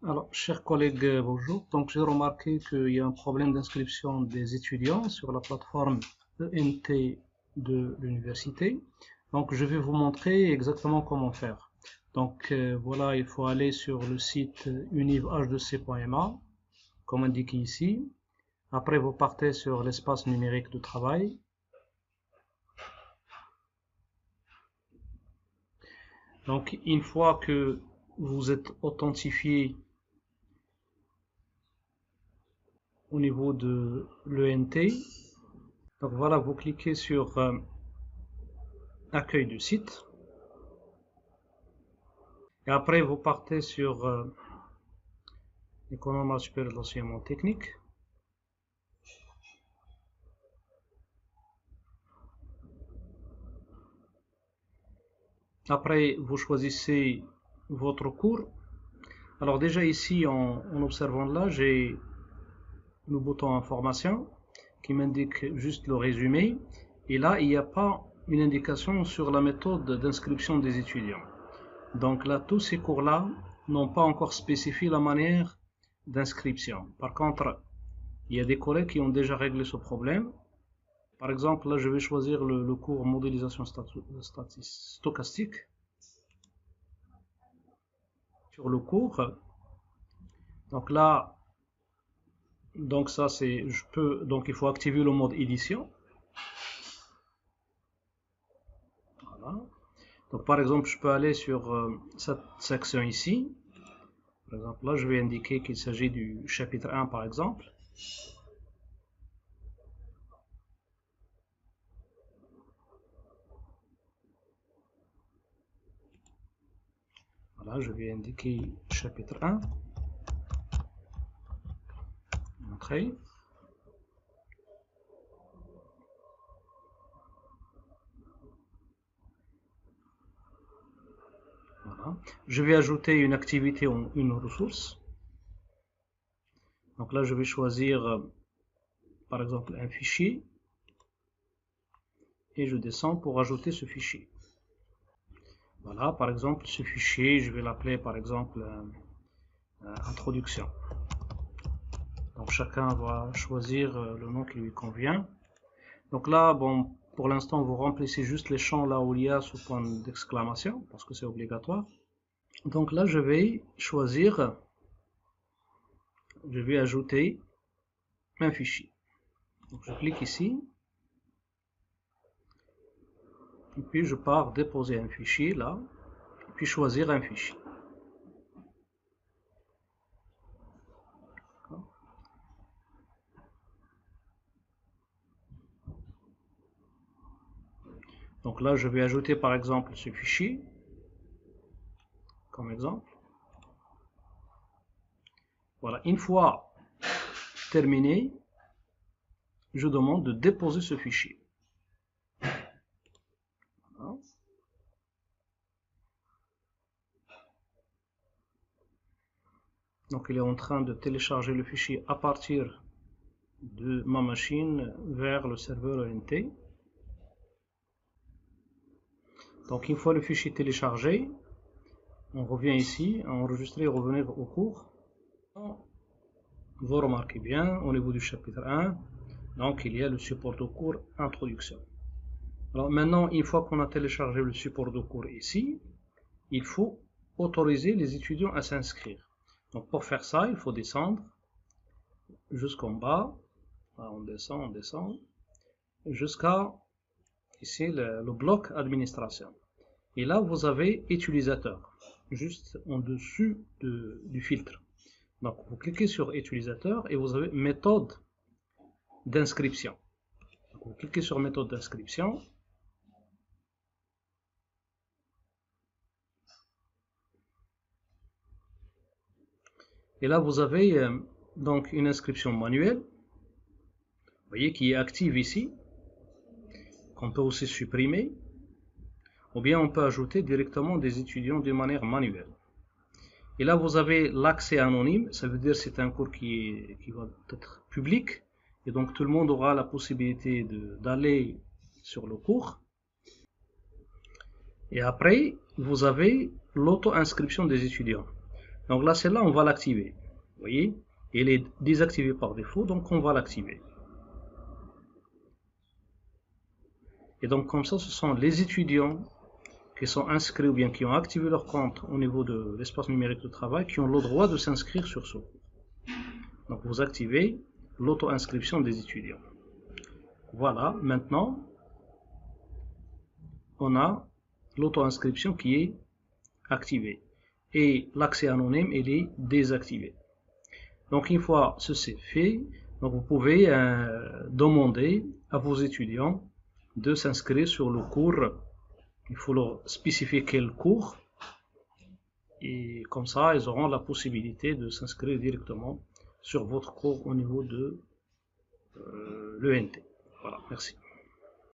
Alors, chers collègues, bonjour. Donc, j'ai remarqué qu'il y a un problème d'inscription des étudiants sur la plateforme ENT de l'université. Donc, je vais vous montrer exactement comment faire. Donc, voilà, il faut aller sur le site univh2c.ma, comme indiqué ici. Après, vous partez sur l'espace numérique de travail. Donc, une fois que vous êtes authentifié au niveau de l'ENT, donc voilà, vous cliquez sur accueil du site. Et après, vous partez sur l'École normale supérieure de l'enseignement technique. Après, vous choisissez votre cours. Alors déjà ici, en observant là, j'ai le bouton information qui m'indique juste le résumé. Et là, il n'y a pas une indication sur la méthode d'inscription des étudiants. Donc là, tous ces cours-là n'ont pas encore spécifié la manière d'inscription. Par contre, il y a des collègues qui ont déjà réglé ce problème. Par exemple, là, je vais choisir le cours modélisation stochastique. Sur le cours, donc là, donc ça c'est, donc il faut activer le mode édition. Voilà. Donc par exemple, je peux aller sur cette section ici. Par exemple, là, je vais indiquer qu'il s'agit du chapitre 1, par exemple. Voilà, je vais indiquer chapitre 1. Entrée. Voilà. Je vais ajouter une activité ou une ressource. Donc là, je vais choisir, par exemple, un fichier. Et je descends pour ajouter ce fichier. Voilà, par exemple, ce fichier, je vais l'appeler, par exemple, introduction. Donc chacun va choisir le nom qui lui convient. Donc là, bon, pour l'instant, vous remplissez juste les champs là où il y a ce point d'exclamation, parce que c'est obligatoire. Donc là, je vais choisir, je vais ajouter un fichier. Donc je clique ici, et puis je pars déposer un fichier là, et puis choisir un fichier. Donc là, je vais ajouter par exemple ce fichier, comme exemple. Voilà, une fois terminé, je demande de déposer ce fichier. Voilà. Donc il est en train de télécharger le fichier à partir de ma machine vers le serveur ENT. Donc une fois le fichier téléchargé, on revient ici, à enregistrer et revenir au cours. Vous remarquez bien, au niveau du chapitre 1, donc il y a le support de cours introduction. Alors maintenant, une fois qu'on a téléchargé le support de cours ici, il faut autoriser les étudiants à s'inscrire. Donc pour faire ça, il faut descendre jusqu'en bas. Là, on descend, jusqu'à ici le bloc administration. Et là, vous avez utilisateur, juste en dessus du filtre. Donc vous cliquez sur utilisateur et vous avez méthode d'inscription. Vous cliquez sur méthode d'inscription. Et là, vous avez donc une inscription manuelle, vous voyez, qui est active ici, qu'on peut aussi supprimer, ou bien on peut ajouter directement des étudiants de manière manuelle. Et là, vous avez l'accès anonyme, ça veut dire que c'est un cours qui va être public, et donc tout le monde aura la possibilité d'aller sur le cours. Et après, vous avez l'auto-inscription des étudiants. Donc là, celle-là, on va l'activer. Vous voyez, elle est désactivée par défaut, donc on va l'activer. Et donc comme ça, ce sont les étudiants qui sont inscrits ou bien qui ont activé leur compte au niveau de l'espace numérique de travail qui ont le droit de s'inscrire sur ce cours. Donc vous activez l'auto-inscription des étudiants. Voilà, maintenant, on a l'auto-inscription qui est activée. Et l'accès anonyme, il est désactivé. Donc une fois ceci fait, donc vous pouvez demander à vos étudiants de s'inscrire sur le cours. Il faut leur spécifier quel cours. Et comme ça, ils auront la possibilité de s'inscrire directement sur votre cours au niveau de l'ENT. Voilà, merci.